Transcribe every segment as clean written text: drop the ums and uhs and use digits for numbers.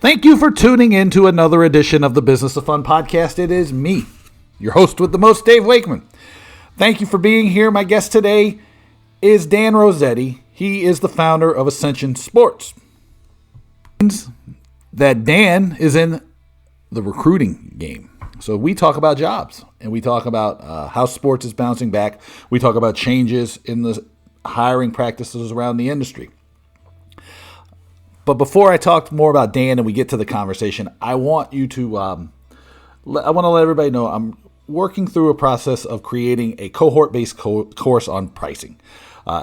Thank you for tuning in to another edition of the Business of Fun podcast. It is me, your host with the most, Dave Wakeman. Thank you for being here. My guest today is Dan Rossetti. He is the founder of Ascension Sports. That Dan is in the recruiting game. So we talk about jobs and we talk about how sports is bouncing back. We talk about changes in the hiring practices around the industry. But before I talk more about Dan and we get to the conversation, I want you to, I want to let everybody know I'm working through a process of creating a cohort-based course on pricing.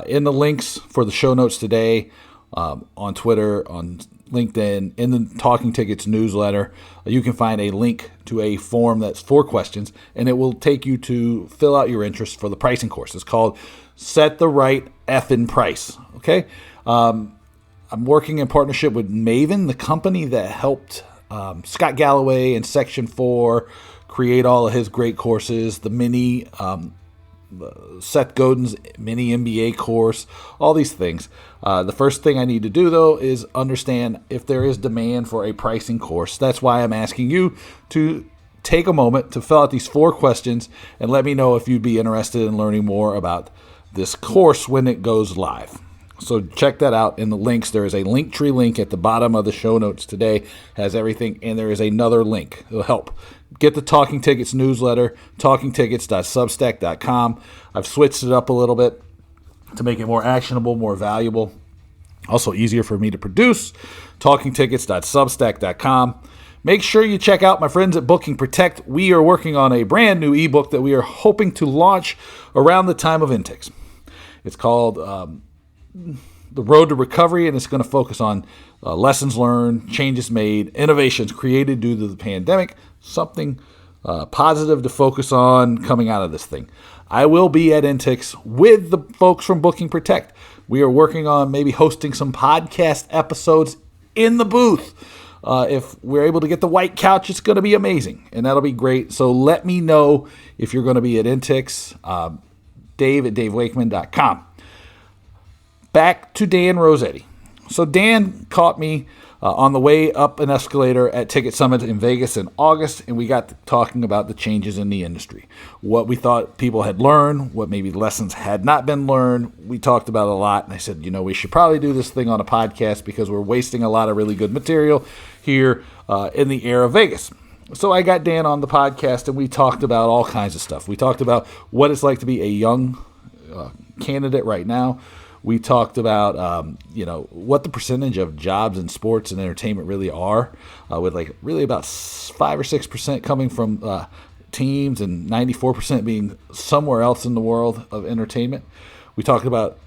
In the links for the show notes today, on Twitter, on LinkedIn, in the Talking Tickets newsletter, you can find a link to a form that's 4 questions, and it will take you to fill out your interest for the pricing course. It's called Set the Right Effin' Price. Okay? I'm working in partnership with Maven, the company that helped Scott Galloway and Section 4 create all of his great courses, the mini Seth Godin's mini MBA course, all these things. The first thing I need to do, though, is understand if there is demand for a pricing course. That's why I'm asking you to take a moment to fill out these 4 questions and let me know if you'd be interested in learning more about this course when it goes live. So check that out in the links. There is a Linktree link at the bottom of the show notes today. Has everything, and there is another link. It'll help. Get the Talking Tickets newsletter, talkingtickets.substack.com. I've switched it up a little bit to make it more actionable, more valuable. Also easier for me to produce, talkingtickets.substack.com. Make sure you check out my friends at Booking Protect. We are working on a brand new ebook that we are hoping to launch around the time of intakes. It's called The Road to Recovery, and it's going to focus on lessons learned, changes made, innovations created due to the pandemic, something positive to focus on coming out of this thing. I will be at Intix with the folks from Booking Protect. We are working on maybe hosting some podcast episodes in the booth. If we're able to get the white couch, it's going to be amazing, and that'll be great. So let me know if you're going to be at Intix, Dave at davewakeman.com. Back to Dan Rossetti. So Dan caught me on the way up an escalator at Ticket Summit in Vegas in August, and we got to talking about the changes in the industry, what we thought people had learned, what maybe lessons had not been learned. We talked about a lot, and I said, we should probably do this thing on a podcast because we're wasting a lot of really good material here in the air of Vegas. So I got Dan on the podcast, and we talked about all kinds of stuff. We talked about what it's like to be a young candidate right now. We talked about, what the percentage of jobs in sports and entertainment really are, with really about 5 or 6% coming from teams and 94% being somewhere else in the world of entertainment. We talked about,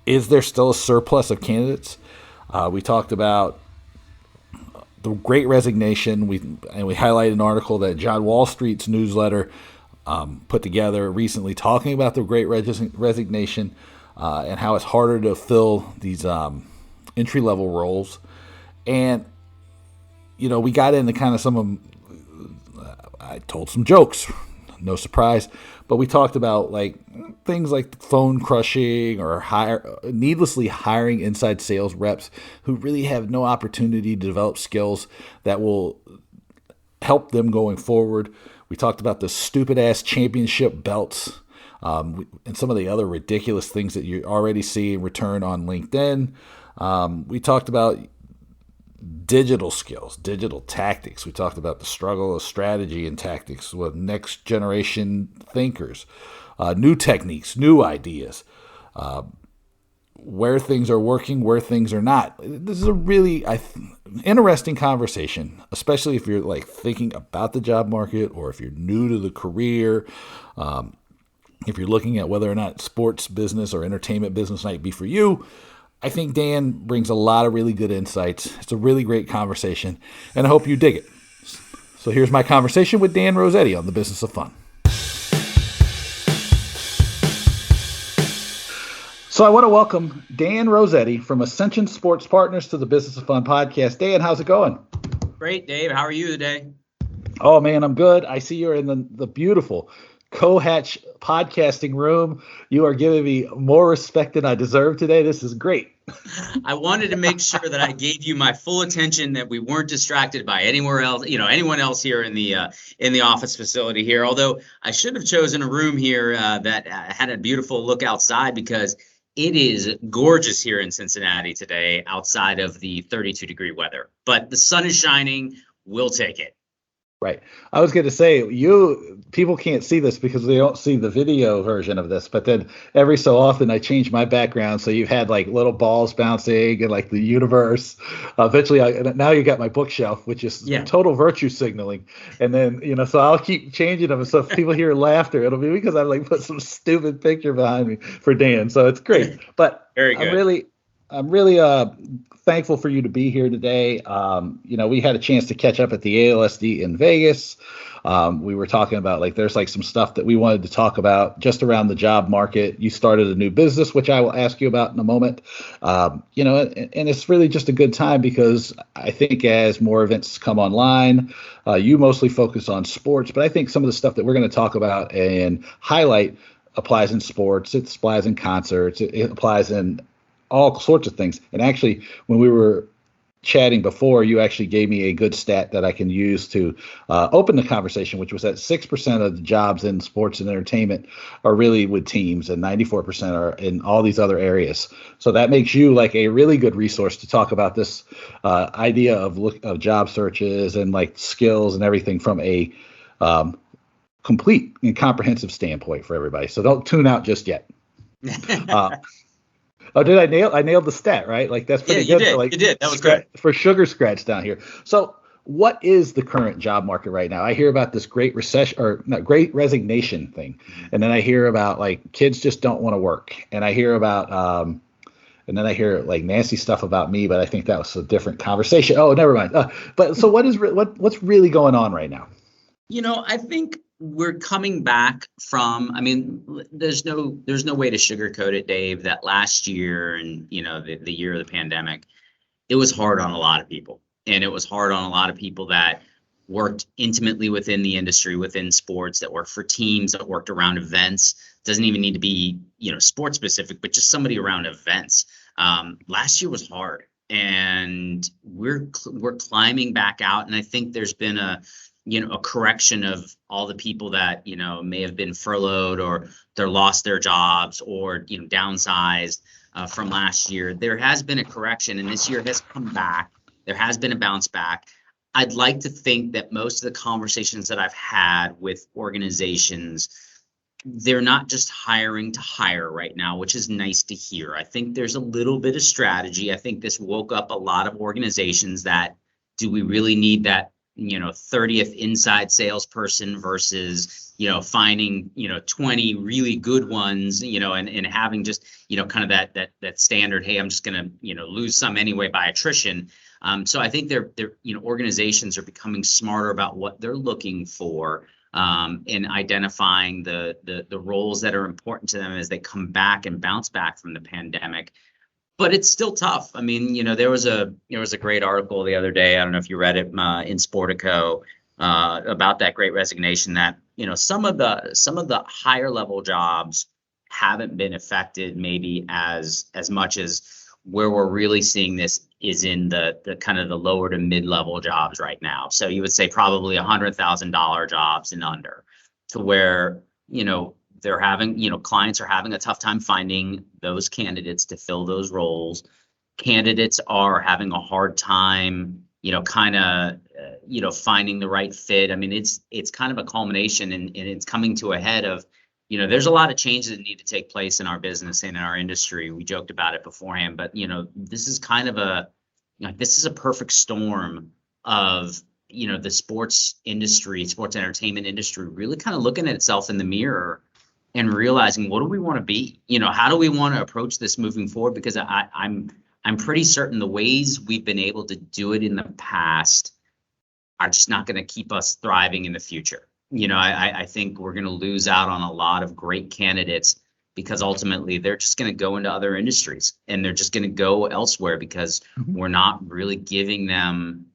is there still a surplus of candidates? We talked about the Great Resignation. We highlighted an article that John Wall Street's newsletter put together recently talking about the Great Resignation. And how it's harder to fill these entry-level roles. And, we got into kind of I told some jokes, no surprise, but we talked about things like phone crushing or needlessly hiring inside sales reps who really have no opportunity to develop skills that will help them going forward. We talked about the stupid-ass championship belts. And some of the other ridiculous things that you already see in return on LinkedIn. We talked about digital skills, digital tactics. We talked about the struggle of strategy and tactics with next generation thinkers, new techniques, new ideas, where things are working, where things are not. This is a really interesting conversation, especially if you're thinking about the job market or if you're new to the career. If you're looking at whether or not sports business or entertainment business might be for you, I think Dan brings a lot of really good insights. It's a really great conversation, and I hope you dig it. So here's my conversation with Dan Rossetti on The Business of Fun. So I want to welcome Dan Rossetti from Ascension Sports Partners to the Business of Fun podcast. Dan, how's it going? Great, Dave. How are you today? Oh, man, I'm good. I see you're in the beautiful Cohatch podcasting room. You are giving me more respect than I deserve today. This is great. I wanted to make sure that I gave you my full attention, that we weren't distracted by anywhere else, anyone else here in the office facility here. Although I should have chosen a room here that had a beautiful look outside, because it is gorgeous here in Cincinnati today, outside of the 32-degree weather. But the sun is shining. We'll take it. Right. I was going to say, people can't see this because they don't see the video version of this, but then every so often I change my background. So you've had like little balls bouncing and like the universe. Eventually, now you got my bookshelf, which is total virtue signaling. And then, so I'll keep changing them. So if people hear laughter, it'll be because I like put some stupid picture behind me for Dan. So it's great. But very good. I'm really thankful for you to be here today. We had a chance to catch up at the ALSD in Vegas. We were talking about there's some stuff that we wanted to talk about just around the job market. You started a new business, which I will ask you about in a moment. And it's really just a good time because I think as more events come online, you mostly focus on sports, but I think some of the stuff that we're going to talk about and highlight applies in sports. It applies in concerts. It applies in all sorts of things. And actually, when we were chatting before, you actually gave me a good stat that I can use to open the conversation, which was that 6% of the jobs in sports and entertainment are really with teams, and 94% are in all these other areas. So that makes you a really good resource to talk about this idea of job searches and skills and everything from a complete and comprehensive standpoint for everybody. So don't tune out just yet. Oh, did I nail? I nailed the stat, right? That's pretty good. You did. That was good for sugar scratch down here. So, what is the current job market right now? I hear about this great recession or not great resignation thing, and then I hear about kids just don't want to work, and I hear about and then I hear nasty stuff about me, but I think that was a different conversation. Oh, never mind. But so what's really going on right now? I think we're coming back from, there's no way to sugarcoat it, Dave, that last year and, the year of the pandemic, it was hard on a lot of people. And it was hard on a lot of people that worked intimately within the industry, within sports, that worked for teams, that worked around events. Doesn't even need to be, sports specific, but just somebody around events. Last year was hard, and we're climbing back out. And I think there's been a correction of all the people that, may have been furloughed or they lost their jobs or, downsized from last year. There has been a correction, and this year has come back. There has been a bounce back. I'd like to think that most of the conversations that I've had with organizations, they're not just hiring to hire right now, which is nice to hear. I think there's a little bit of strategy. I think this woke up a lot of organizations that, do we really need that 30th inside salesperson versus finding 20 really good ones, and having just kind of that standard, hey, I'm just gonna lose some anyway by attrition. So I think they're organizations are becoming smarter about what they're looking for, and identifying the roles that are important to them as they come back and bounce back from the pandemic. But it's still tough. There was a great article the other day. I don't know if you read it in Sportico about that great resignation. That some of the higher level jobs haven't been affected maybe as much as where we're really seeing this is in the kind of the lower to mid level jobs right now. So you would say probably $100,000 jobs and under, to where they're having, clients are having a tough time finding those candidates to fill those roles. Candidates are having a hard time, finding the right fit. It's kind of a culmination, and it's coming to a head of, there's a lot of changes that need to take place in our business and in our industry. We joked about it beforehand, but, this is kind of this is a perfect storm of, the sports industry, sports entertainment industry, really kind of looking at itself in the mirror and realizing, what do we want to be? How do we want to approach this moving forward? Because I'm pretty certain the ways we've been able to do it in the past are just not going to keep us thriving in the future. I think we're going to lose out on a lot of great candidates, because ultimately they're just going to go into other industries, and they're just going to go elsewhere because we're not really giving them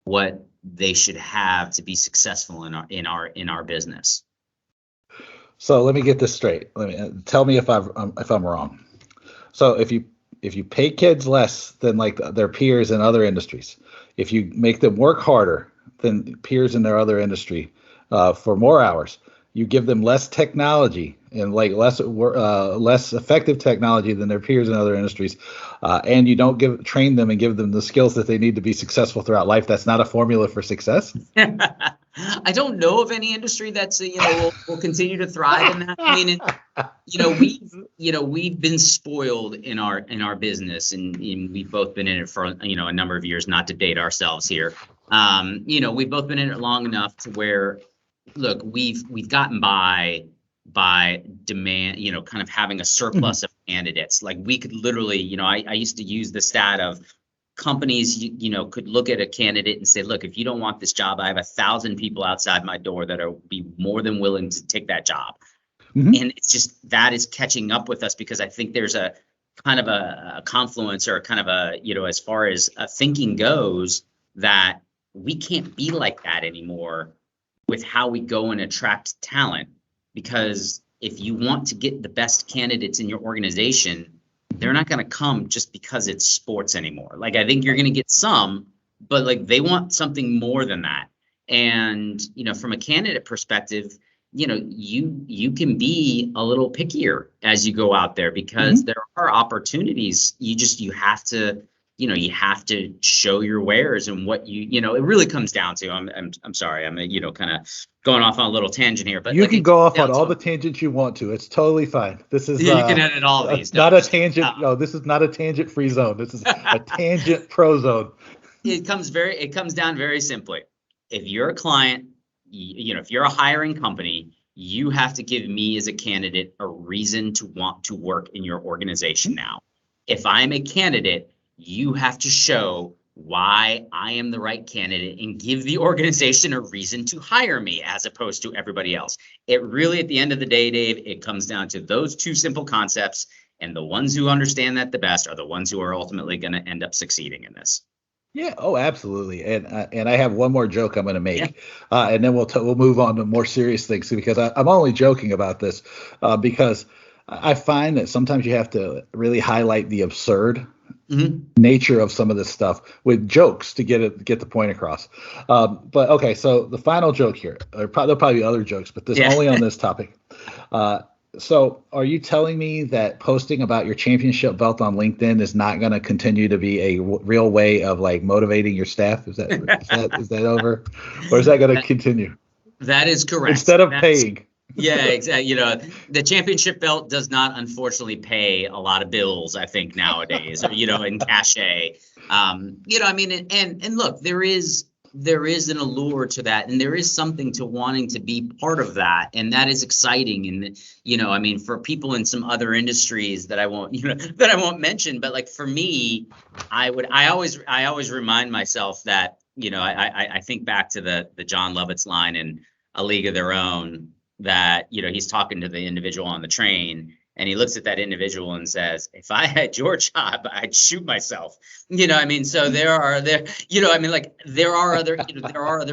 what they should have to be successful in our business. So let me get this straight. Tell me if I'm wrong. So if if you pay kids less than like their peers in other industries, if you make them work harder than peers in their other industry for more hours, you give them less technology and like less effective technology than their peers in other industries, and you don't train them and give them the skills that they need to be successful throughout life. That's not a formula for success. I don't know of any industry that's will continue to thrive in that. I mean, we've been spoiled in our business, and we've both been in it for a number of years. Not to date ourselves here, we've both been in it long enough to where, look, we've gotten by demand, kind of having a surplus of candidates. Like we could literally, I used to use the stat of companies, could look at a candidate and say, look, if you don't want this job, I have 1,000 people outside my door that will be more than willing to take that job. And it's just, that is catching up with us, because I think there's a kind of a confluence, or kind of a, as far as thinking goes, that we can't be like that anymore with how we go and attract talent. Because if you want to get the best candidates in your organization, they're not going to come just because it's sports anymore. Like, I think you're going to get some, but like they want something more than that. And, from a candidate perspective, you can be a little pickier as you go out there, because there are opportunities. You have to, you have to show your wares and what it really comes down to. I'm sorry, I'm kind of going off on a little tangent here, but you can go off on all the tangents you want to. It's totally fine. This is you can edit all these. Not a tangent. No, this is not a tangent free zone. This is a tangent pro zone. It comes down very simply. If you're a client, if you're a hiring company, you have to give me as a candidate a reason to want to work in your organization now. If I'm a candidate, you have to show why I am the right candidate and give the organization a reason to hire me, as opposed to everybody else. It really, at the end of the day, Dave, it comes down to those two simple concepts. And the ones who understand that the best are the ones who are ultimately going to end up succeeding in this. Yeah. Oh, absolutely. And I have one more joke I'm going to make, and then we'll move on to more serious things, because I'm only joking about this because I find that sometimes you have to really highlight the absurd nature of some of this stuff with jokes to get the point across. But okay, so the final joke here, there'll probably be other jokes, but this only on this topic. So are you telling me that posting about your championship belt on LinkedIn is not going to continue to be a real way of like motivating your staff? Is that over, or is that going to continue? That is correct. Instead of paying. Yeah, exactly. The championship belt does not, unfortunately, pay a lot of bills, I think, nowadays, in cachet. I mean, and look, there is an allure to that, and there is something to wanting to be part of that, and that is exciting. And I mean, for people in some other industries that I won't mention, but like for me, I always remind myself that I think back to the John Lovitz line in A League of Their Own, that he's talking to the individual on the train, and he looks at that individual and says, if I had your job, I'd shoot myself. I mean, so there are other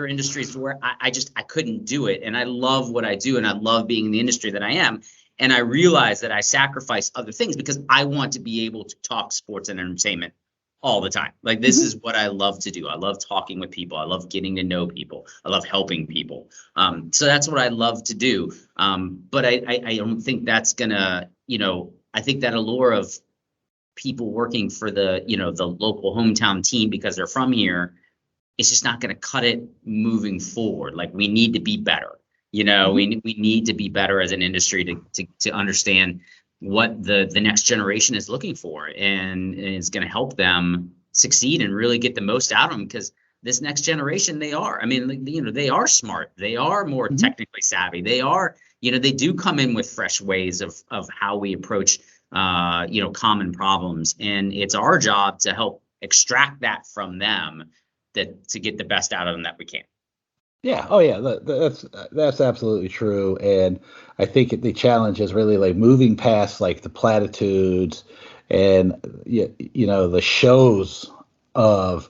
industries where I couldn't do it. And I love what I do, and I love being in the industry that I am. And I realize that I sacrifice other things because I want to be able to talk sports and entertainment all the time. Like, this is what I love to do. I love talking with people. I love getting to know people. I love helping people. So that's what I love to do. But I don't think that's gonna, I think that allure of people working for the local hometown team because they're from here, it's just not gonna cut it moving forward. Like, we need to be better. We need to be better as an industry to understand what the next generation is looking for, and is going to help them succeed and really get the most out of them, because this next generation, they are smart. They are more technically savvy. They are, they do come in with fresh ways of how we approach, common problems. And it's our job to help extract that from them, to get the best out of them that we can. Yeah. Oh, yeah. That's absolutely true. And I think the challenge is really like moving past like the platitudes and the shows of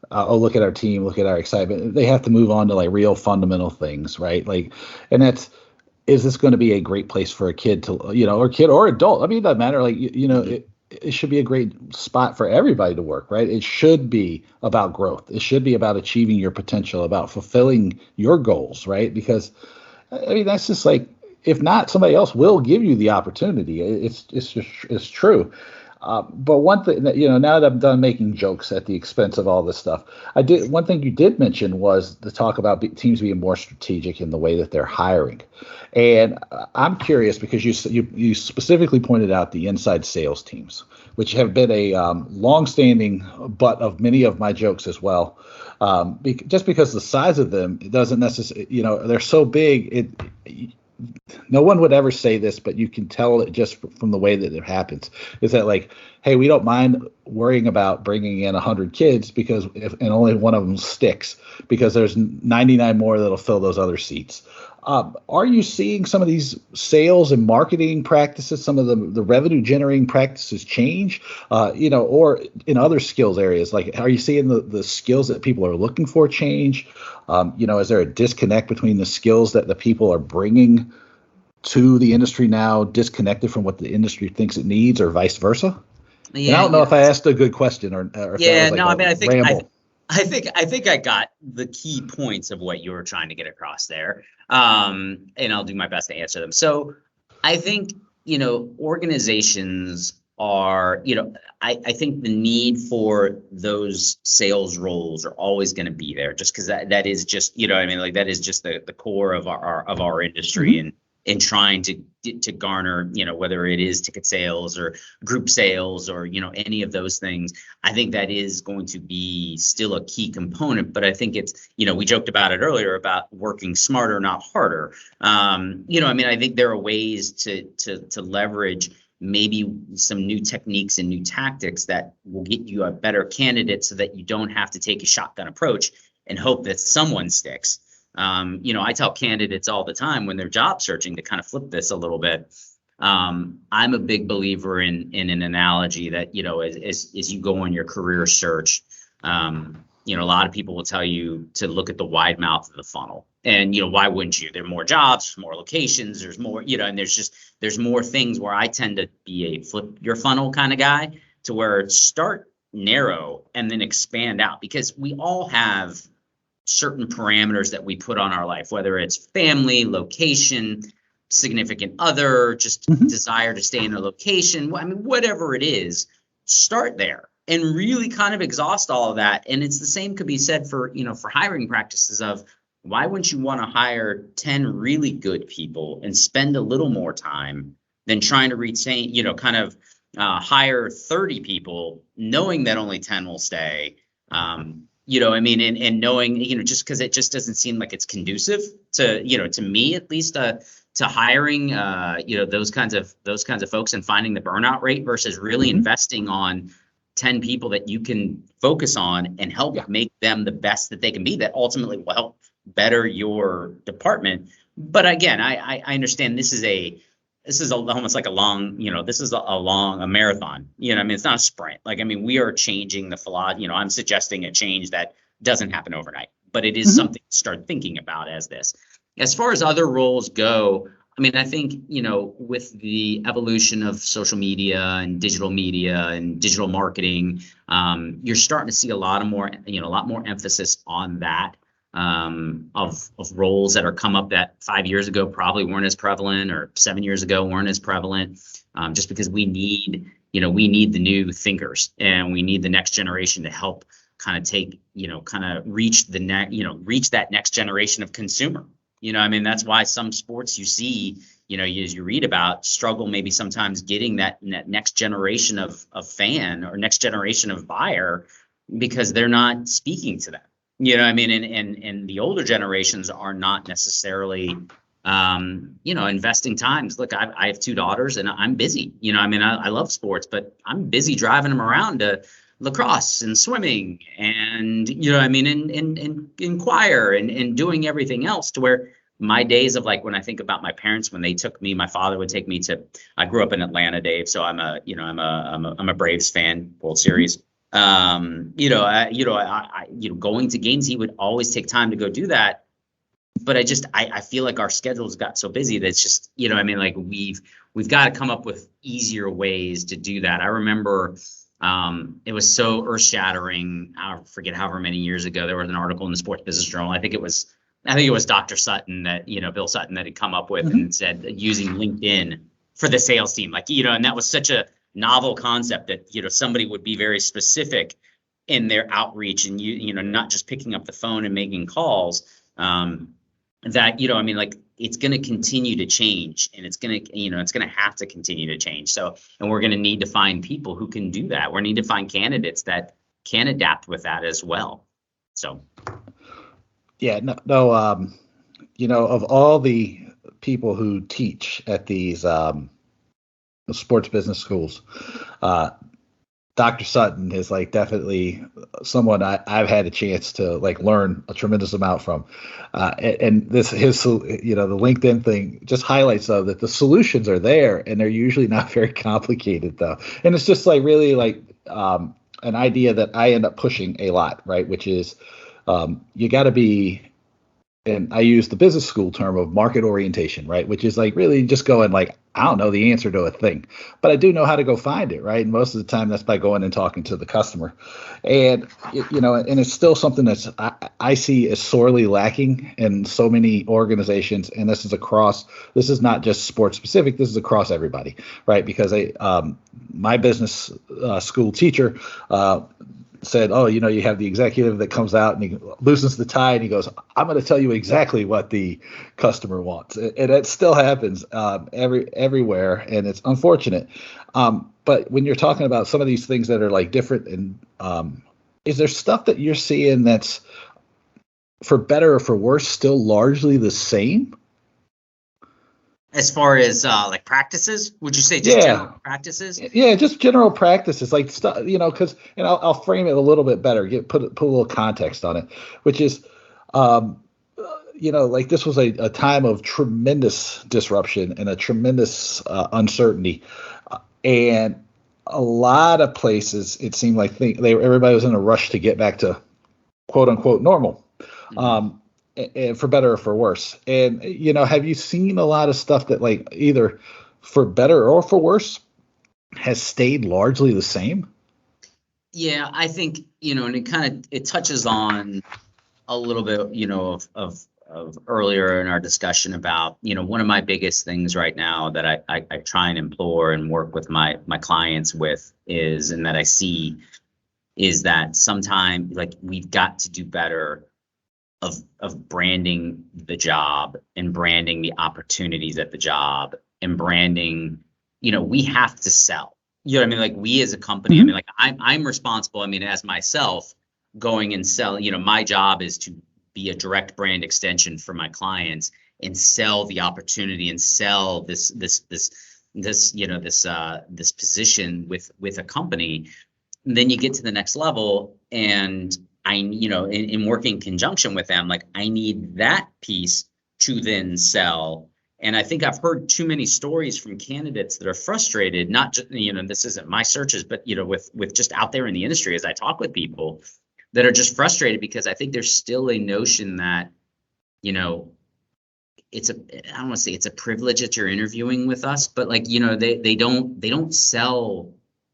look at our team, look at our excitement. They have to move on to like real fundamental things, right? Like, and is this going to be a great place for a kid to or kid or adult? I mean, it doesn't matter. Like it should be a great spot for everybody to work, right? It should be about growth. It should be about achieving your potential, about fulfilling your goals, right? Because I mean, that's just like, if not, somebody else will give you the opportunity. It's just, it's true. But one thing that, now that I'm done making jokes at the expense of all this stuff, one thing you did mention was the talk about teams being more strategic in the way that they're hiring. And I'm curious because you specifically pointed out the inside sales teams, which have been a longstanding butt of many of my jokes as well. Just because the size of them, it doesn't necessarily, they're so big. No one would ever say this, but you can tell it just from the way that it happens. Is that like, hey, we don't mind worrying about bringing in 100 kids and only one of them sticks, because there's 99 more that'll fill those other seats. Are you seeing some of these sales and marketing practices, some of the revenue generating practices change, or in other skills areas? Like, are you seeing the skills that people are looking for change? Is there a disconnect between the skills that the people are bringing to the industry now, disconnected from what the industry thinks it needs, or vice versa? Yeah, and I don't know if I asked a good question or if yeah, that was no, I mean, ramble. I think I got the key points of what you were trying to get across there. And I'll do my best to answer them. So I think, organizations are, I think the need for those sales roles are always going to be there, just because that is just, like that is just the core of our industry. Mm-hmm. And in trying to garner, whether it is ticket sales or group sales or, any of those things, I think that is going to be still a key component. But I think it's, we joked about it earlier about working smarter, not harder. I think there are ways to leverage maybe some new techniques and new tactics that will get you a better candidate, so that you don't have to take a shotgun approach and hope that someone sticks. I tell candidates all the time when they're job searching to kind of flip this a little bit. I'm a big believer in an analogy that, as you go on your career search, a lot of people will tell you to look at the wide mouth of the funnel. And, why wouldn't you? There are more jobs, more locations, there's more, and there's more things where I tend to be a flip your funnel kind of guy, to where start narrow and then expand out, because we all have certain parameters that we put on our life, whether it's family, location, significant other, just desire to stay in a location. I mean, whatever it is, start there and really kind of exhaust all of that. And it's the same could be said for, for hiring practices of, why wouldn't you want to hire 10 really good people and spend a little more time than trying to retain, hire 30 people, knowing that only 10 will stay. And knowing, just because it just doesn't seem like it's conducive to me, at least, to hiring, those kinds of folks, and finding the burnout rate versus really investing on 10 people that you can focus on and help make them the best that they can be, that ultimately will help better your department. But again, I understand this is almost like a long, this is a marathon, it's not a sprint. We are changing the philosophy, I'm suggesting a change that doesn't happen overnight, but it is something to start thinking about as this. As far as other roles go, I think, with the evolution of social media and digital marketing, you're starting to see a lot more emphasis on that. Of roles that are come up that 5 years ago probably weren't as prevalent, or 7 years ago weren't as prevalent, just because we need the new thinkers, and we need the next generation to help kind of take, reach that next generation of consumer. That's why some sports you see, as you read about, struggle maybe sometimes getting that next generation of fan or next generation of buyer, because they're not speaking to them. And the older generations are not necessarily, investing times. Look, I have 2 daughters and I'm busy, I love sports, but I'm busy driving them around to lacrosse and swimming and, in choir and doing everything else, to where my days of, like, when I think about my parents, when they took me, my father would take me to, I grew up in Atlanta, Dave. So I'm a Braves fan, World Series. Going to games, he would always take time to go do that. but I feel like our schedules got so busy that it's just, I mean, like we've got to come up with easier ways to do that. I remember it was so earth shattering. I forget however many years ago, there was an article in the Sports Business Journal. I think it was Dr. Sutton that, Bill Sutton, that had come up with and said that using LinkedIn for the sales team, like, and that was such a novel concept that, somebody would be very specific in their outreach and not just picking up the phone and making calls. That, I mean, like, it's going to continue to change, and it's going to, it's going to have to continue to change. So, and we're going to need to find people who can do that. We need to find candidates that can adapt with that as well. So. Yeah, no, of all the people who teach at these sports business schools, Dr. Sutton is like definitely someone I've had a chance to like learn a tremendous amount from. And the LinkedIn thing just highlights though that the solutions are there and they're usually not very complicated though. And it's just like really like an idea that I end up pushing a lot, right? Which is you got to be, and I use the business school term of market orientation, right? Which is like really just going like, I don't know the answer to a thing, but I do know how to go find it, right? And most of the time that's by going and talking to the customer. And, and it's still something that's I see as sorely lacking in so many organizations. And this is not just sports specific, this is across everybody, right? Because my business school teacher said, oh, you have the executive that comes out and he loosens the tie and he goes, I'm going to tell you exactly what the customer wants. And it still happens everywhere. And it's unfortunate. But when you're talking about some of these things that are like different, and is there stuff that you're seeing that's for better or for worse still largely the same? As far as like practices, would you say just general practices? Yeah, just general practices, like stuff, because, and I'll frame it a little bit better, put a little context on it, which is, like this was a time of tremendous disruption and a tremendous uncertainty, and a lot of places it seemed like everybody was in a rush to get back to quote unquote normal. Mm-hmm. And for better or for worse. And, have you seen a lot of stuff that like either for better or for worse has stayed largely the same? Yeah, I think, and it touches on a little bit, of earlier in our discussion about, one of my biggest things right now that I try and implore and work with my clients with is, and that I see is that sometimes like we've got to do better of branding the job and branding the opportunities at the job and branding, we have to sell, I mean, like we as a company, I mean, like I'm responsible, I mean, as myself going and sell, my job is to be a direct brand extension for my clients and sell the opportunity and sell this position with a company. And then you get to the next level and in working in conjunction with them, like I need that piece to then sell. And I think I've heard too many stories from candidates that are frustrated, not just, this isn't my searches, but, with just out there in the industry, as I talk with people that are just frustrated because I think there's still a notion that, I don't want to say it's a privilege that you're interviewing with us, but like, they don't sell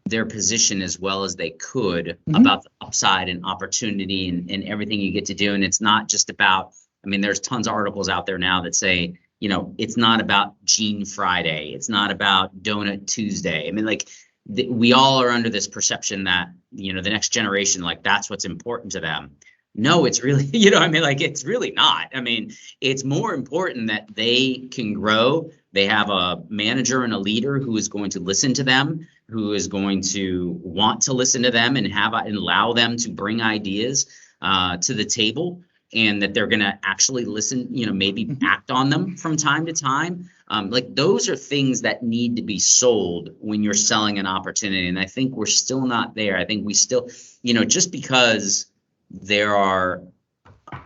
their position as well as they could about the upside and opportunity and everything you get to do. And it's not just about, I mean, there's tons of articles out there now that say, it's not about Gene Friday. It's not about Donut Tuesday. I mean, like we all are under this perception that, the next generation, like that's what's important to them. No, it's really, I mean, like it's really not. I mean, it's more important that they can grow. They have a manager and a leader who is going to listen to them, who is going to want to listen to them and allow them to bring ideas to the table, and that they're going to actually listen, maybe act on them from time to time. Like those are things that need to be sold when you're selling an opportunity. And I think we're still not there. I think we still, just because there are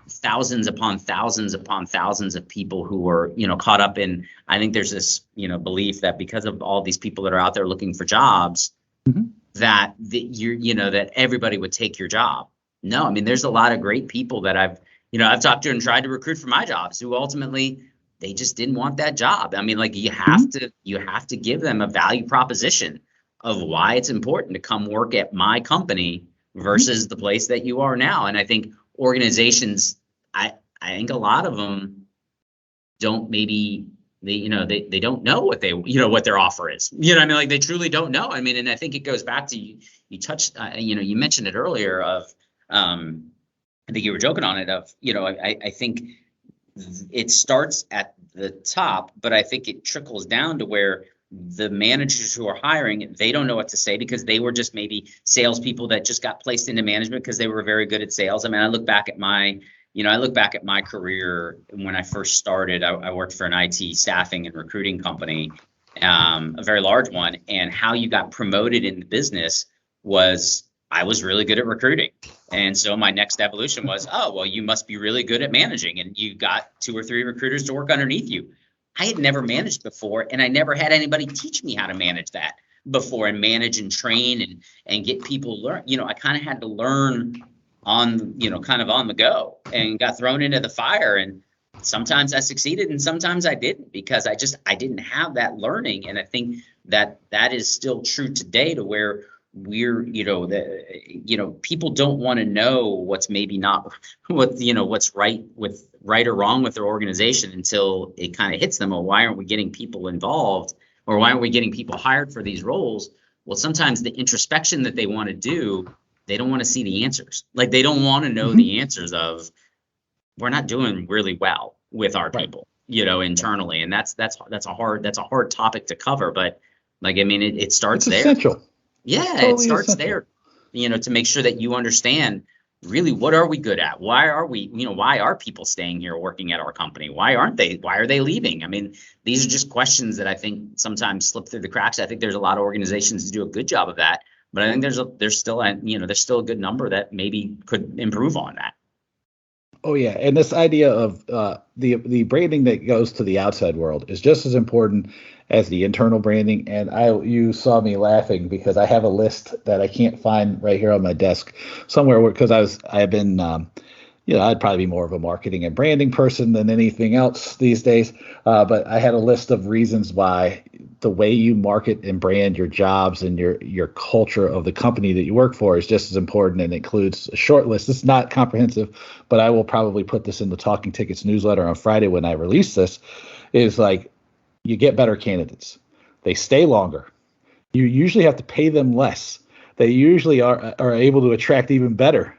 thousands upon thousands upon thousands of people who are, caught up in, I think there's this, belief that because of all these people that are out there looking for jobs, that everybody would take your job. No, I mean, there's a lot of great people that I've, I've talked to and tried to recruit for my jobs who ultimately they just didn't want that job. I mean, like you have to give them a value proposition of why it's important to come work at my company versus the place that you are now. And I think organizations, I think a lot of them don't maybe they don't know what what their offer is. I mean, like they truly don't know. I mean, and I think it goes back to you touched you mentioned it earlier of I think you were joking on it of I think it starts at the top, but I think it trickles down to where the managers who are hiring, they don't know what to say because they were just maybe salespeople that just got placed into management because they were very good at sales. I mean, I look back at my career when I first started. I worked for an IT staffing and recruiting company, a very large one, and how you got promoted in the business was I was really good at recruiting. And so my next evolution was, oh, well, you must be really good at managing. And you got 2 or 3 recruiters to work underneath you. I had never managed before, and I never had anybody teach me how to manage that before and manage and train and get people learn. I kind of had to learn on, kind of on the go and got thrown into the fire. And sometimes I succeeded and sometimes I didn't because I didn't have that learning. And I think that is still true today to where we're people don't want to know what's maybe not what's right or wrong with their organization until it kind of hits them. Well, why aren't we getting people involved, or why aren't we getting people hired for these roles? Well, sometimes the introspection that they want to do, they don't want to see the answers. Like they don't want to know the answers of we're not doing really well with our people, internally, and that's a hard topic to cover. But like I mean, it starts there. Essential. Yeah, totally it starts essential. there, to make sure that you understand really what are we good at? Why are people staying here working at our company? Why are they leaving? I mean, these are just questions that I think sometimes slip through the cracks. I think there's a lot of organizations that do a good job of that, but I think there's still a good number that maybe could improve on that. Oh yeah, and this idea of the branding that goes to the outside world is just as important as the internal branding. And you saw me laughing because I have a list that I can't find right here on my desk somewhere because I've been I'd probably be more of a marketing and branding person than anything else these days. But I had a list of reasons why the way you market and brand your jobs and your culture of the company that you work for is just as important, and includes a short list. It's not comprehensive, but I will probably put this in the Talking Tickets newsletter on Friday when I release this, is like you get better candidates. They stay longer. You usually have to pay them less. They usually are able to attract even better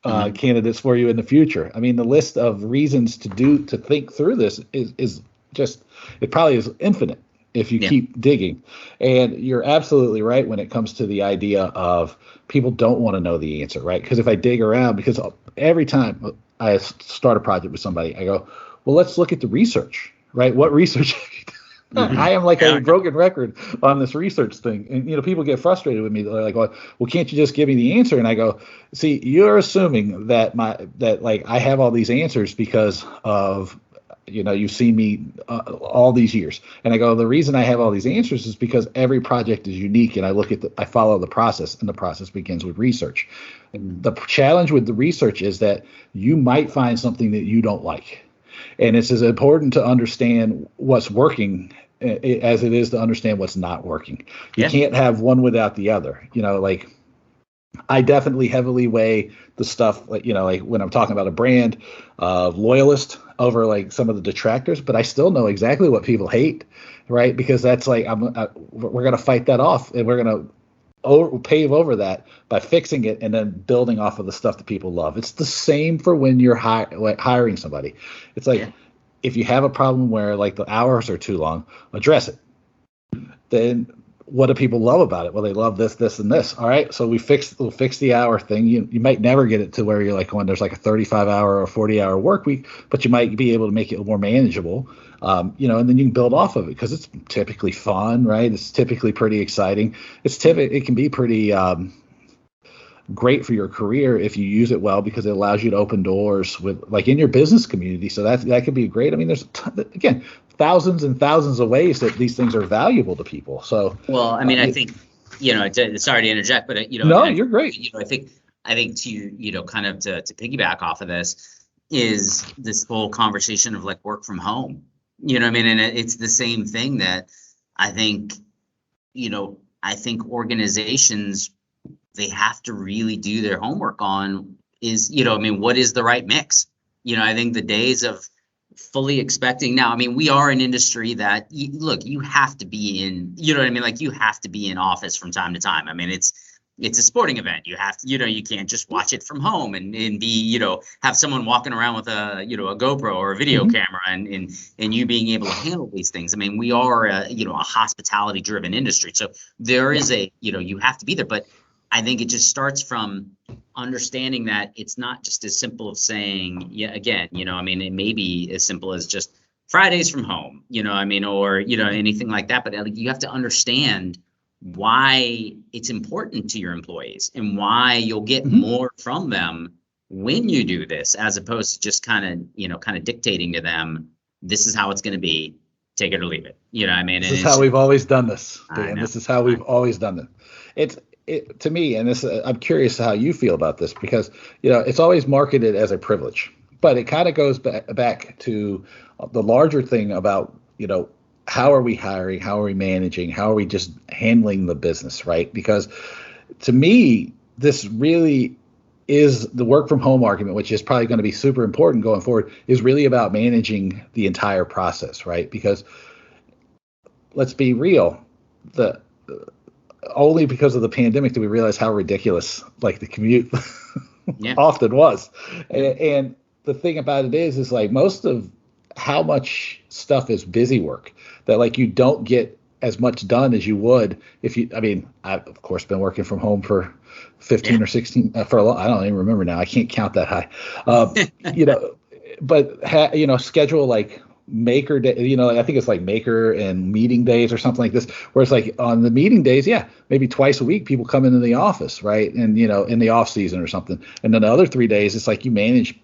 candidates for you in the future. I mean, the list of reasons to think through this is just, it probably is infinite if you keep digging. And you're absolutely right when it comes to the idea of people don't want to know the answer, right? Because if I dig around, because every time I start a project with somebody, I go, well, let's look at the research, right? What research? I am like a broken record on this research thing. And, people get frustrated with me. They're like, well, can't you just give me the answer? And I go, see, you're assuming that I have all these answers because of, you've seen me all these years. And I go, the reason I have all these answers is because every project is unique. And I follow the process, and the process begins with research. And the challenge with the research is that you might find something that you don't like. And it's as important to understand what's working as it is to understand what's not working. You can't have one without the other. I definitely heavily weigh the stuff like when I'm talking about a brand loyalist over like some of the detractors, but I still know exactly what people hate, right? Because that's like we're going to fight that off, and we're going to pave over that by fixing it and then building off of the stuff that people love. It's the same for when you're hiring somebody. It's like if you have a problem where like the hours are too long, address it. Then what do people love about it? Well, they love this, this, and this. All right, so we'll fix the hour thing. You might never get it to where you're like when there's like a 35-hour or 40-hour work week, but you might be able to make it more manageable. And then you can build off of it because it's typically fun, right? It's typically pretty exciting. It can be pretty great for your career if you use it well, because it allows you to open doors with like in your business community. So that could be great. I mean, there's again thousands and thousands of ways that these things are valuable to people. So well, I mean, I think sorry to interject, but no, you're great. I think to kind of to piggyback off of this, is this whole conversation of like work from home. You know what I mean? And it's the same thing that I think, I think organizations, they have to really do their homework on is, what is the right mix? I think the days of fully expecting now, we are an industry that, look, you have to be in, like you have to be in office from time to time. It's a sporting event. You have to, you can't just watch it from home and be, have someone walking around with a GoPro or a video camera and you being able to handle these things. We are a hospitality driven industry. So there is you have to be there. But I think it just starts from understanding that it's not just as simple as saying, it may be as simple as just Fridays from home, or, anything like that. But you have to understand why it's important to your employees and why you'll get more from them when you do this, as opposed to just kind of dictating to them, this is how it's going to be, take it or leave it. This is how we've always done this, Dan. This is how we've always done it. To me, and this, I'm curious how you feel about this, because it's always marketed as a privilege, but it kind of goes back to the larger thing about how are we hiring, how are we managing, how are we just handling the business, right? Because to me, this really is the work from home argument, which is probably going to be super important going forward, is really about managing the entire process, right? Because let's be real, only because of the pandemic did we realize how ridiculous like the commute often was. And the thing about it is like most of how much stuff is busy work that like you don't get as much done as you would if you, I've of course been working from home for 15 or 16 for a long, I don't even remember now. I can't count that high. But schedule like maker day, I think it's like maker and meeting days or something like this, where it's like on the meeting days, maybe twice a week people come into the office, right? And in the off season or something. And then the other 3 days, it's like you manage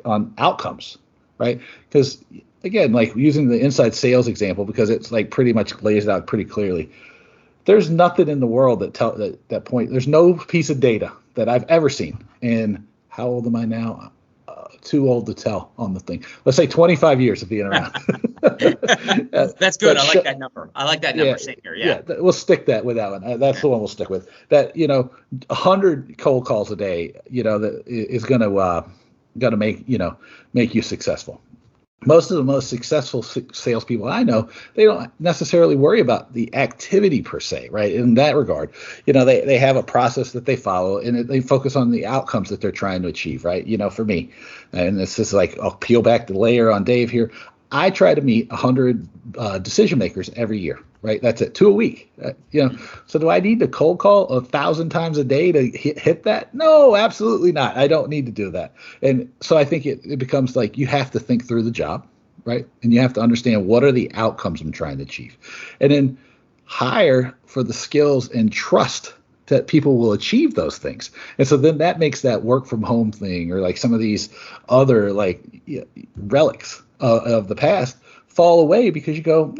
on outcomes, right? Because again, like using the inside sales example, because it's like pretty much lays it out pretty clearly. There's nothing in the world that point. There's no piece of data that I've ever seen. And how old am I now? Too old to tell on the thing. Let's say 25 years of being around. That's good. I like that number. I like that number. Same here. Yeah. We'll stick that with that one. That's the one we'll stick with. That 100 cold calls a day. That is going to make you successful. Most of the most successful salespeople I know, they don't necessarily worry about the activity per se, right? In that regard, they have a process that they follow and they focus on the outcomes that they're trying to achieve, right? For me, and this is like, I'll peel back the layer on Dave here. I try to meet 100 decision makers every year, right? That's it, 2 a week. So do I need to cold call 1,000 times a day to hit that? No, absolutely not. I don't need to do that. And so I think it becomes like you have to think through the job, right? And you have to understand what are the outcomes I'm trying to achieve, and then hire for the skills and trust that people will achieve those things. And so then that makes that work from home thing, or like some of these other like relics of the past fall away, because you go,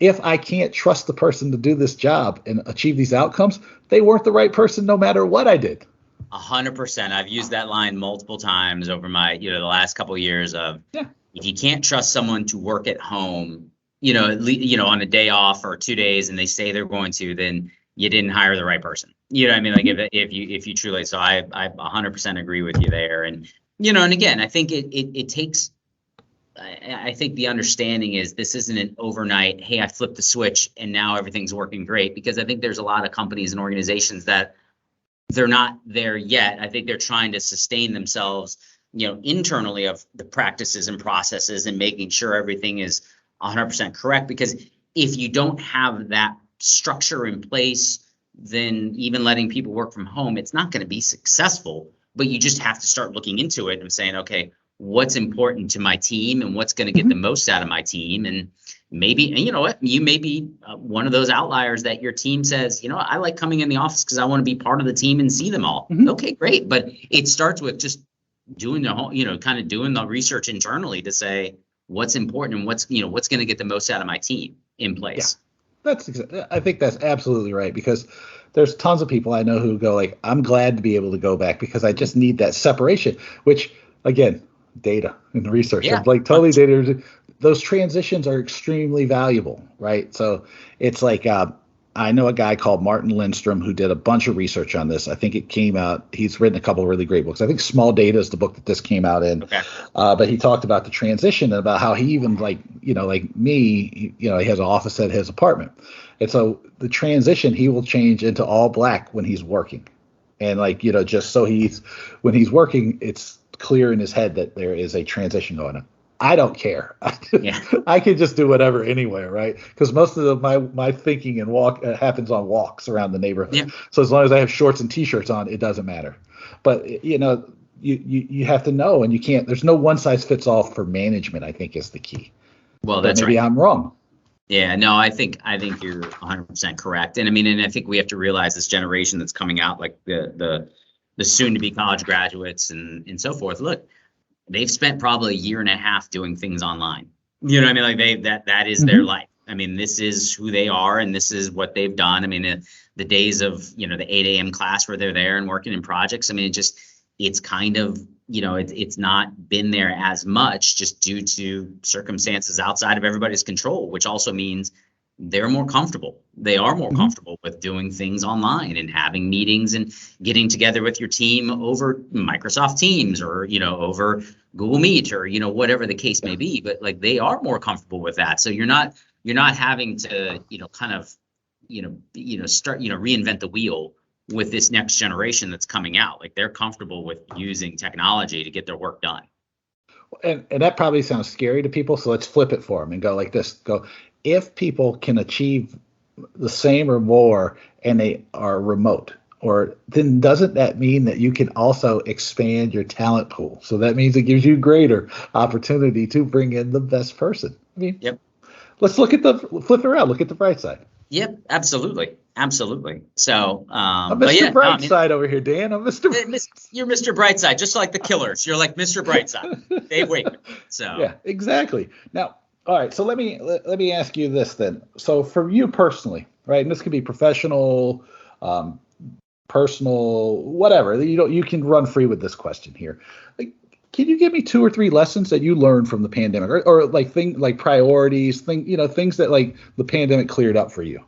if I can't trust the person to do this job and achieve these outcomes, they weren't the right person no matter what I did. 100%. I've used that line multiple times over my, the last couple of years of, if you can't trust someone to work at home, on a day off or 2 days, and they say they're going to, then you didn't hire the right person. Like if you truly, so I 100% agree with you there. And, and again, I think it takes, I think the understanding is this isn't an overnight, hey, I flipped the switch and now everything's working great, because I think there's a lot of companies and organizations that they're not there yet. I think they're trying to sustain themselves, internally of the practices and processes and making sure everything is 100% correct. Because if you don't have that structure in place, then even letting people work from home, it's not going to be successful. But you just have to start looking into it and saying, okay, what's important to my team and what's going to get the most out of my team. And maybe, and you know what, you may be one of those outliers that your team says, I like coming in the office because I want to be part of the team and see them all. Okay, great. But it starts with just doing the whole, kind of doing the research internally to say what's important and what's going to get the most out of my team in place. Yeah, I think that's absolutely right, because there's tons of people I know who go like, I'm glad to be able to go back because I just need that separation, which again, data and research. Yeah. I'm like totally data. Those transitions are extremely valuable, right? So it's like I know a guy called Martin Lindstrom who did a bunch of research on this. I think it came out. He's written a couple of really great books. I think Small Data is the book that this came out in. Okay. But he talked about the transition and about how he even like me, he has an office at his apartment, and so the transition he will change into all black when he's working, and just so when he's working, it's clear in his head that there is a transition going on. I don't care. Yeah. I can just do whatever anywhere, right? Because most of my thinking and walk happens on walks around the neighborhood. Yeah. So as long as I have shorts and t-shirts on, it doesn't matter. But you have to know, and you can't. There's no one size fits all for management, I think, is the key. Well, but that's maybe right. I'm wrong. Yeah, no, I think you're 100% correct. And I think we have to realize this generation that's coming out, like the soon to be college graduates and so forth. Look, they've spent probably a year and a half doing things online. You know what I mean? Like that is their life. I mean, this is who they are and this is what they've done. I mean, the days of, the 8 a.m. class where they're there and working in projects. I mean, it's kind of, it's not been there as much just due to circumstances outside of everybody's control, which also means they're more comfortable. They are more comfortable with doing things online and having meetings and getting together with your team over Microsoft Teams or, over Google Meet or, whatever the case may be. But like they are more comfortable with that. So you're not having to, kind of, start, reinvent the wheel with this next generation that's coming out. Like they're comfortable with using technology to get their work done. And that probably sounds scary to people. So let's flip it for them and go like this. Go, if people can achieve the same or more and they are remote, or then doesn't that mean that you can also expand your talent pool? So that means it gives you greater opportunity to bring in the best person. I mean, yep. Let's flip it around. Look at the bright side. Yep, absolutely. Absolutely. So, I'm Mr. Brightside over here, Dan. I'm Mr. You're Mr. Brightside, just like the Killers. You're like Mr. Brightside, Dave Wakeman. So yeah, exactly. Now, all right. So let me ask you this then. So for you personally, right? And this could be professional, personal, whatever. You can run free with this question here. Like, can you give me 2 or 3 lessons that you learned from the pandemic, or like priorities, things that like the pandemic cleared up for you?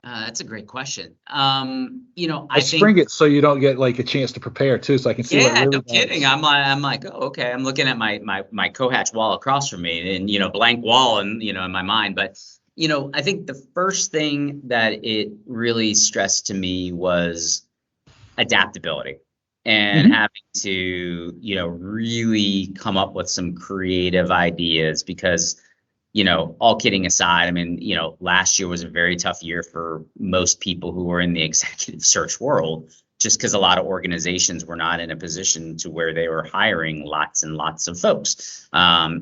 That's a great question. I spring it so you don't get like a chance to prepare too, so I can see. Yeah, what really no kidding. I'm like, oh, okay. I'm looking at my co-hatch wall across from me, and blank wall, and in my mind. But I think the first thing that it really stressed to me was adaptability and having to really come up with some creative ideas because. All kidding aside, I mean, last year was a very tough year for most people who were in the executive search world, just because a lot of organizations were not in a position to where they were hiring lots and lots of folks.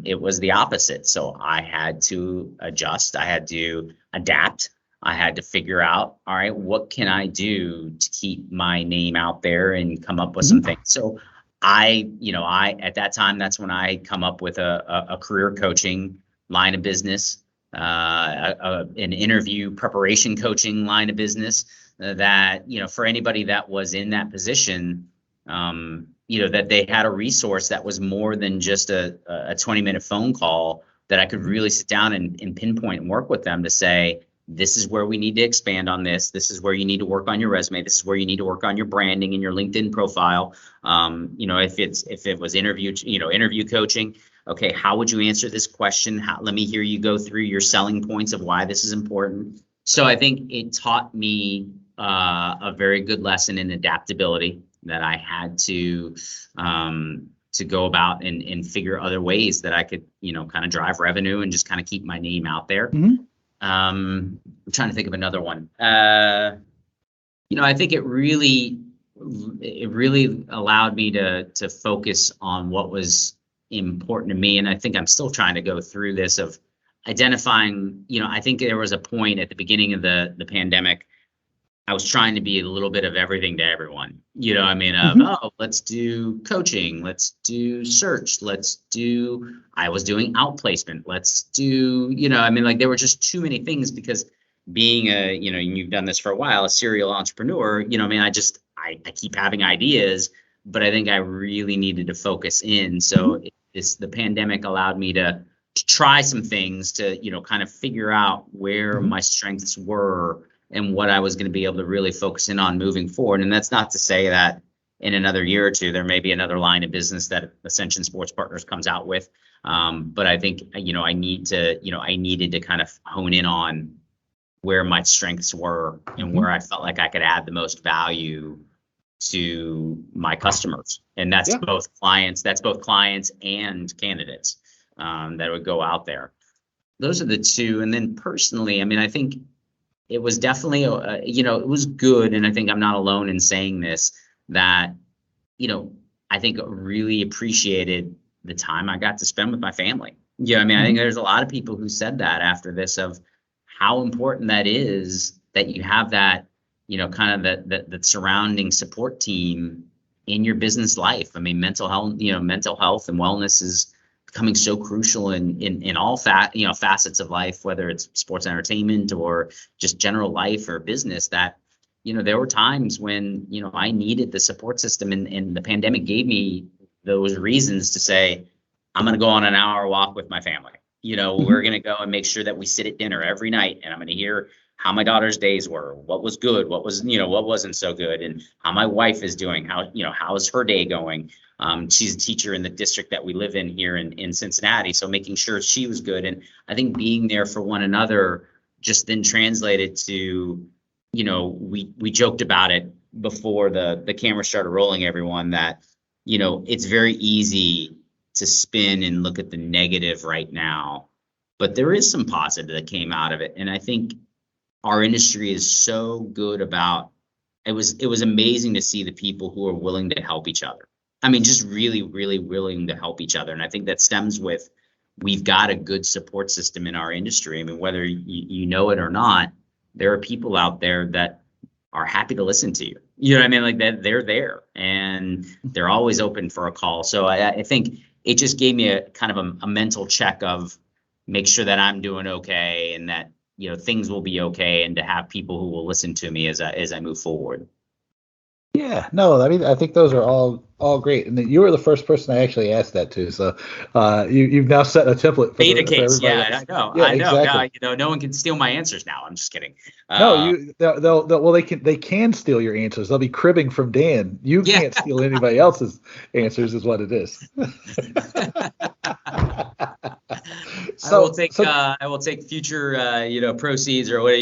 It was the opposite. So I had to adjust. I had to adapt. I had to figure out, all right, what can I do to keep my name out there and come up with some things. So I at that time, that's when I come up with a career coaching line of business, an interview preparation coaching line of business that, for anybody that was in that position, that they had a resource that was more than just a 20-minute phone call that I could really sit down and pinpoint and work with them to say, this is where we need to expand on this. This is where you need to work on your resume. This is where you need to work on your branding and your LinkedIn profile. If it was interview coaching, okay, how would you answer this question? Let me hear you go through your selling points of why this is important. So I think it taught me a very good lesson in adaptability that I had to go about and figure other ways that I could, kind of drive revenue and just kind of keep my name out there. I'm trying to think of another one. I think it really allowed me to focus on what was important to me. And I think I'm still trying to go through this of identifying, I think there was a point at the beginning of the pandemic, I was trying to be a little bit of everything to everyone, let's do coaching, let's do search, I was doing outplacement, let's do, there were just too many things because being you've done this for a while, a serial entrepreneur, I keep having ideas, but I think I really needed to focus in. So the pandemic allowed me to try some things to, kind of figure out where my strengths were and what I was going to be able to really focus in on moving forward. And that's not to say that in another year or two, there may be another line of business that Ascension Sports Partners comes out with. But I think, I needed to kind of hone in on where my strengths were and where I felt like I could add the most value to my customers. And that's both clients and candidates that would go out there. Those are the two. And then personally, I mean, I think it was definitely, it was good. And I think I'm not alone in saying this, that, I think really appreciated the time I got to spend with my family. I mean, I think there's a lot of people who said that after this, of how important that is, that you have that, kind of the surrounding support team in your business life. I mean, mental health and wellness is becoming so crucial in all facets of life, whether it's sports entertainment or just general life or business, that, there were times when, I needed the support system, and the pandemic gave me those reasons to say, I'm going to go on an hour walk with my family. We're going to go and make sure that we sit at dinner every night, and I'm going to hear how my daughter's days were, what was good, what was, what wasn't so good, and how my wife is doing, how is her day going. She's a teacher in the district that we live in here in Cincinnati. So making sure she was good. And I think being there for one another just then translated to, we joked about it before the camera started rolling, everyone, that, it's very easy to spin and look at the negative right now, but there is some positive that came out of it. And I think our industry is so good about, it was amazing to see the people who are willing to help each other. I mean, just really, really willing to help each other. And I think that stems with, we've got a good support system in our industry. I mean, whether you know it or not, there are people out there that are happy to listen to you. You know what I mean? Like that, they're there and they're always open for a call. So I think it just gave me a kind of a mental check of make sure that I'm doing okay, and that, things will be okay, and to have people who will listen to me as I move forward. Yeah, no, I mean, I think those are all great, and you were the first person I actually asked that to. So you've now set a template for beta case. Yeah, else. I know. Exactly. Now, no one can steal my answers now. I'm just kidding. No, they can steal your answers. They'll be cribbing from Dan. You can't steal anybody else's answers, is what it is. I will take future proceeds, or what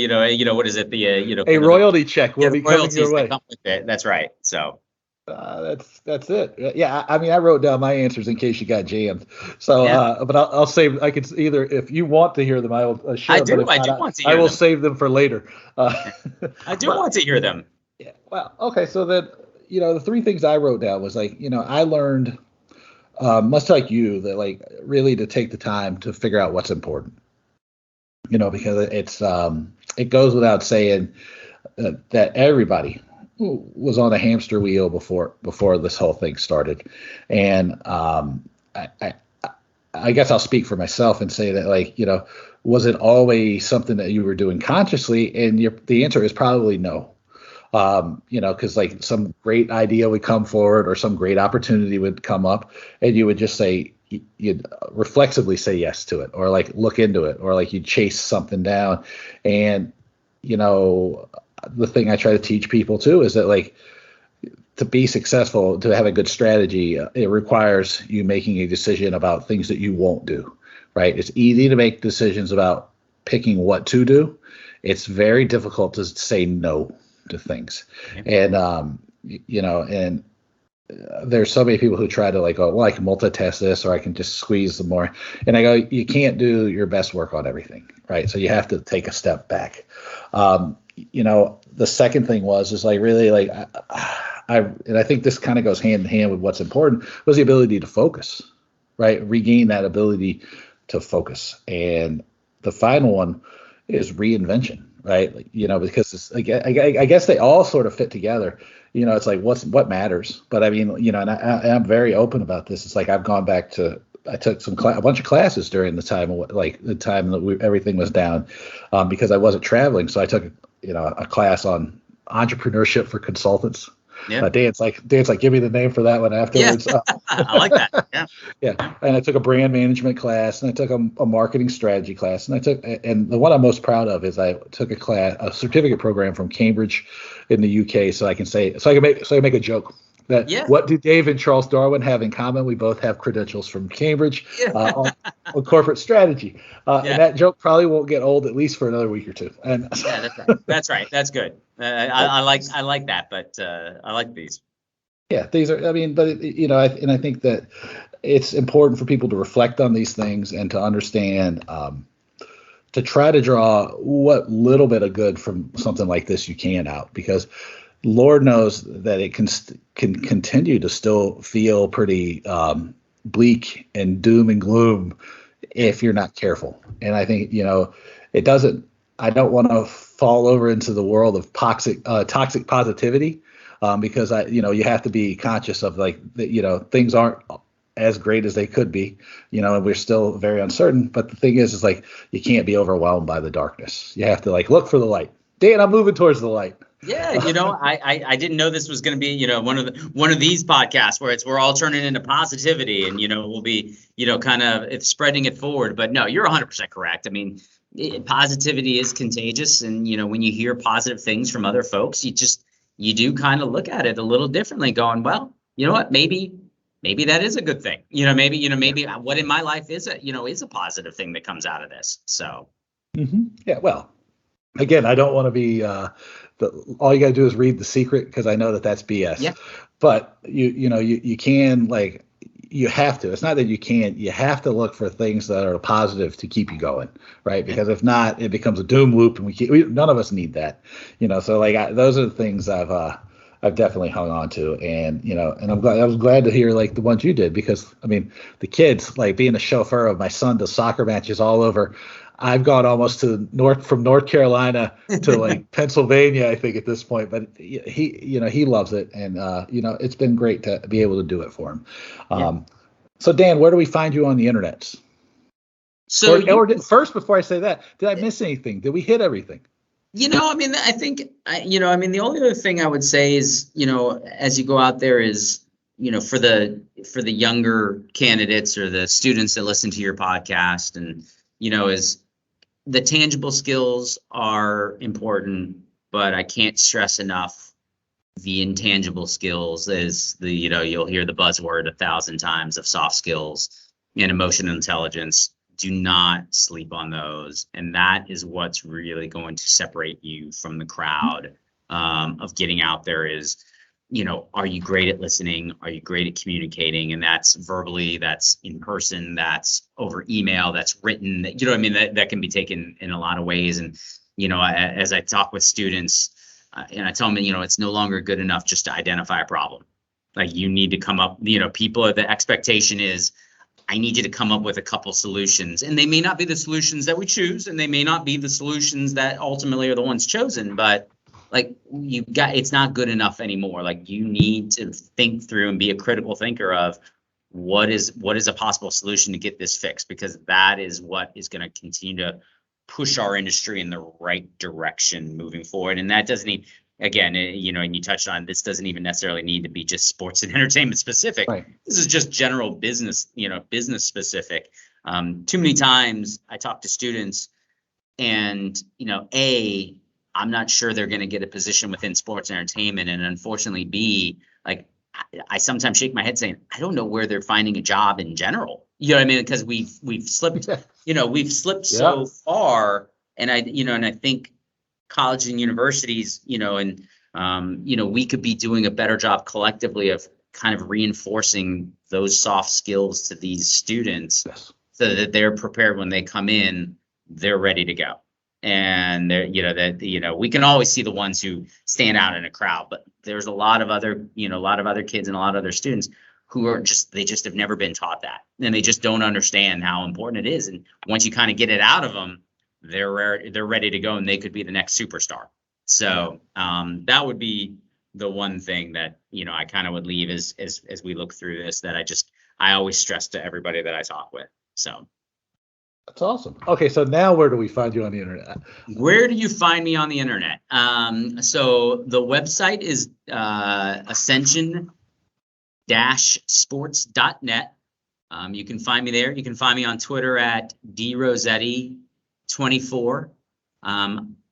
what is it, a royalty check will be coming your way. Come with it. That's right. So that's it. Yeah, I mean, I wrote down my answers in case you got jammed. So but I'll save. I could either, if you want to hear them, I will share. I do want to hear them. I will save them for later. I do want to hear them. Yeah. Well, okay. So then, the three things I wrote down was like, I learned. Much like you, that like really to take the time to figure out what's important, because it goes without saying that everybody was on a hamster wheel before this whole thing started. And I guess I'll speak for myself and say that, like, was it always something that you were doing consciously? And the answer is probably no. Because like some great idea would come forward or some great opportunity would come up, and you would just say, you'd reflexively say yes to it, or like look into it, or like you'd chase something down. And, the thing I try to teach people too is that, like, to be successful, to have a good strategy, it requires you making a decision about things that you won't do, right? It's easy to make decisions about picking what to do. It's very difficult to say no to things. And and there's so many people who try to like, oh, well, I can multitask this, or I can just squeeze some more. And I go, you can't do your best work on everything, right? So you have to take a step back. The second thing is like really like I think this kind of goes hand in hand with what's important, was the ability to focus, right? Regain that ability to focus. And the final one is reinvention. Right. Because it's, I guess they all sort of fit together. It's like, what matters. But I mean, and I'm very open about this. It's like, I've gone back to, I took a bunch of classes during the time, like the time that everything was down, because I wasn't traveling. So I took, a class on entrepreneurship for consultants. Yeah. Dan's like, give me the name for that one Yeah. afterwards. I like that. Yeah. Yeah, and I took a brand management class, and I took a marketing strategy class, and the one I'm most proud of is I took a certificate program from Cambridge in the UK, so I can make a joke that Yeah. what do Dave and Charles Darwin have in common? We both have credentials from Cambridge Yeah. on corporate strategy, Yeah. and that joke probably won't get old at least for another week or two. And Yeah, that's right. That's right. That's good. I like that, but I like these. yeah, these are. I mean, but I think that it's important for people to reflect on these things and to understand, to try to draw what little bit of good from something like this you can out, because Lord knows that it can continue to still feel pretty bleak and doom and gloom if you're not careful. And I think it doesn't. I don't want to fall over into the world of toxic positivity, because you have to be conscious of things aren't as great as they could be, and we're still very uncertain. But the thing is like you can't be overwhelmed by the darkness. You have to look for the light. Dan, I'm moving towards the light. Yeah, I didn't know this was going to be, one of these podcasts where we're all turning into positivity, and we'll be, kind of it's spreading it forward. But no, you're 100% correct. I mean, positivity is contagious, and when you hear positive things from other folks, you do kind of look at it a little differently, going, well, you know what, maybe that is a good thing. Maybe what in my life is a positive thing that comes out of this. So. Mm-hmm. Yeah. Well, again, I don't want to be all you got to do is read The Secret, because I know that that's BS. Yeah. But you can, you have to. It's not that you can't. You have to look for things that are positive to keep you going, right? Because if not, it becomes a doom loop, and none of us need that. So those are the things I've definitely hung on to, and and I was glad to hear the ones you did, because I mean the kids, being a chauffeur of my son to soccer matches all over. I've gone almost from North Carolina to Pennsylvania, I think, at this point. But he loves it, and it's been great to be able to do it for him. Yeah. So Dan, where do we find you on the internet? So first, before I say that, did I miss anything? Did we hit everything? I mean, I think, the only other thing I would say is, as you go out there is, for the younger candidates or the students that listen to your podcast, and, is the tangible skills are important, but I can't stress enough the intangible skills is you'll hear the buzzword 1,000 times of soft skills and emotional intelligence. Do not sleep on those. And that is what's really going to separate you from the crowd of getting out there is, are you great at listening? Are you great at communicating? And that's verbally, that's in person, that's over email, that's written, that can be taken in a lot of ways. And, as I talk with students and I tell them, it's no longer good enough just to identify a problem. You need to come up, the expectation is, I need you to come up with a couple solutions, and they may not be the solutions that we choose, and they may not be the solutions that ultimately are the ones chosen, but it's not good enough anymore. You need to think through and be a critical thinker of what is a possible solution to get this fixed, because that is what is going to continue to push our industry in the right direction moving forward. And that doesn't need, again, and you touched on, this doesn't even necessarily need to be just sports and entertainment specific. Right. This is just general business, business specific. Too many times I talk to students and, I'm not sure they're going to get a position within sports and entertainment. And unfortunately, B, I sometimes shake my head saying, I don't know where they're finding a job in general. You know what I mean? Because we've slipped, we've slipped so far. And I think college and universities, we could be doing a better job collectively of kind of reinforcing those soft skills to these students, so that they're prepared when they come in, they're ready to go. And they're, we can always see the ones who stand out in a crowd, but there's a lot of other kids and a lot of other students who are they just have never been taught that, and they just don't understand how important it is. And once you kind of get it out of them, they're ready to go, and they could be the next superstar. So that would be the one thing that I kind of would leave as we look through this, that I always stress to everybody that I talk with. So That's awesome. Okay, so now where do we find you on the internet? Where do you find me on the internet? So the website is ascension-sports.net. You can find me there. You can find me on Twitter at drossetti24.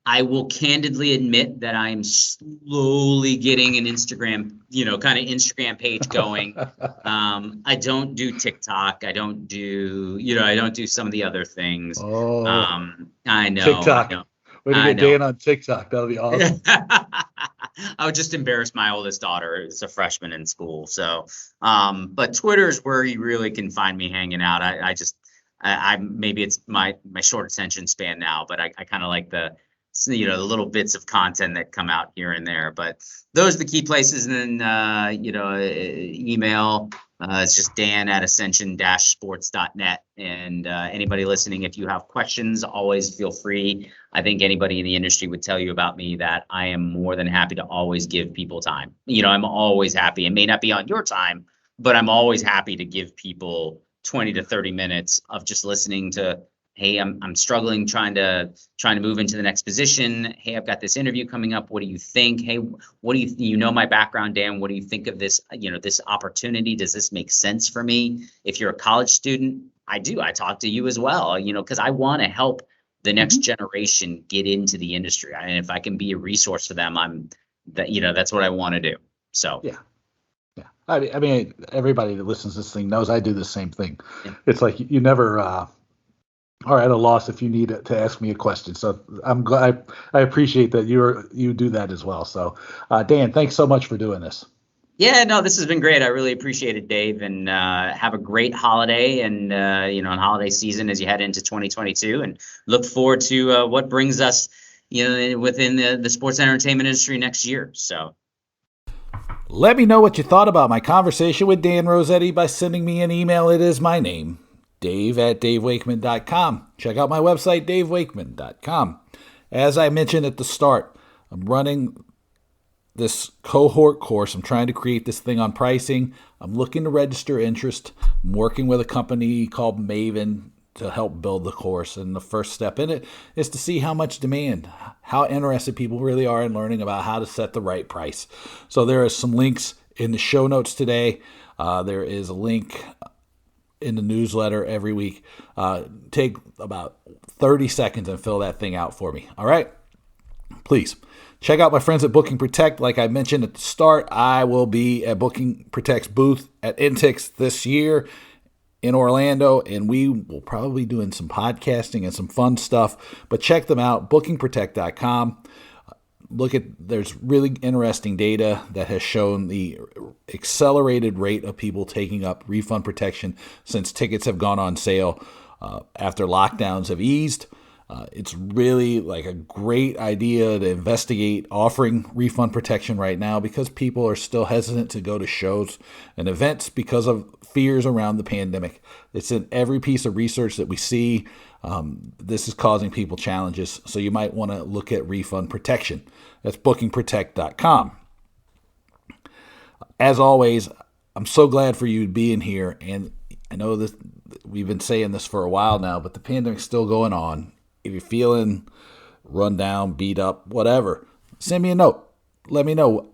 I will candidly admit that I am slowly getting an Instagram, kind of Instagram page going. I don't do TikTok. I don't do some of the other things. Oh, I know. TikTok. Way to get Dan on TikTok. That'll be awesome. I would just embarrass my oldest daughter. It's a freshman in school. So, but Twitter is where you really can find me hanging out. I maybe it's my short attention span now, but I kind of like the little bits of content that come out here and there. But those are the key places. And then, email, it's just dan@ascension-sports.net. And anybody listening, if you have questions, always feel free. I think anybody in the industry would tell you about me that I am more than happy to always give people time. I'm always happy. It may not be on your time, but I'm always happy to give people 20 to 30 minutes of just listening to, hey, I'm struggling trying to move into the next position. Hey, I've got this interview coming up. What do you think? Hey, what do you know my background, Dan? What do you think of this, this opportunity? Does this make sense for me? If you're a college student, I talk to you as well, because I want to help the next generation get into the industry. And if I can be a resource for them, that's what I want to do. So yeah. I mean, everybody that listens to this thing knows I do the same thing. Yeah. It's like you never are at a loss if you need to ask me a question. So I'm glad. I appreciate that you do that as well. So Dan, thanks so much for doing this. Yeah, no, this has been great. I really appreciate it, Dave, and have a great holiday and on holiday season as you head into 2022, and look forward to what brings us within the sports entertainment industry next year. So let me know what you thought about my conversation with Dan Rossetti by sending me an email. It is my name, dave@davewakeman.com. Check out my website, davewakeman.com. As I mentioned at the start, I'm running this cohort course. I'm trying to create this thing on pricing. I'm looking to register interest. I'm working with a company called Maven to help build the course. And the first step in it is to see how much demand, how interested people really are in learning about how to set the right price. So there are some links in the show notes today. There is a link in the newsletter every week. Take about 30 seconds and fill that thing out for me. All right? Please check out my friends at Booking Protect. Like I mentioned at the start, I will be at Booking Protect's booth at Intix this year in Orlando, and we will probably be doing some podcasting and some fun stuff. But check them out, bookingprotect.com. There's really interesting data that has shown the accelerated rate of people taking up refund protection since tickets have gone on sale after lockdowns have eased. It's really like a great idea to investigate offering refund protection right now because people are still hesitant to go to shows and events because of fears around the pandemic. It's in every piece of research that we see. This is causing people challenges, so you might want to look at refund protection. That's bookingprotect.com. As always, I'm so glad for you being here, and I know that we've been saying this for a while now, but the pandemic's still going on. If you're feeling run down, beat up, whatever, send me a note. Let me know.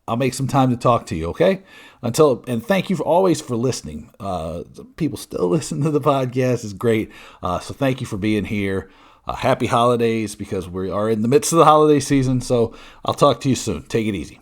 I'll make some time to talk to you, okay? And thank you always for listening. People still listen to the podcast. It's great. So thank you for being here. Happy holidays, because we are in the midst of the holiday season. So I'll talk to you soon. Take it easy.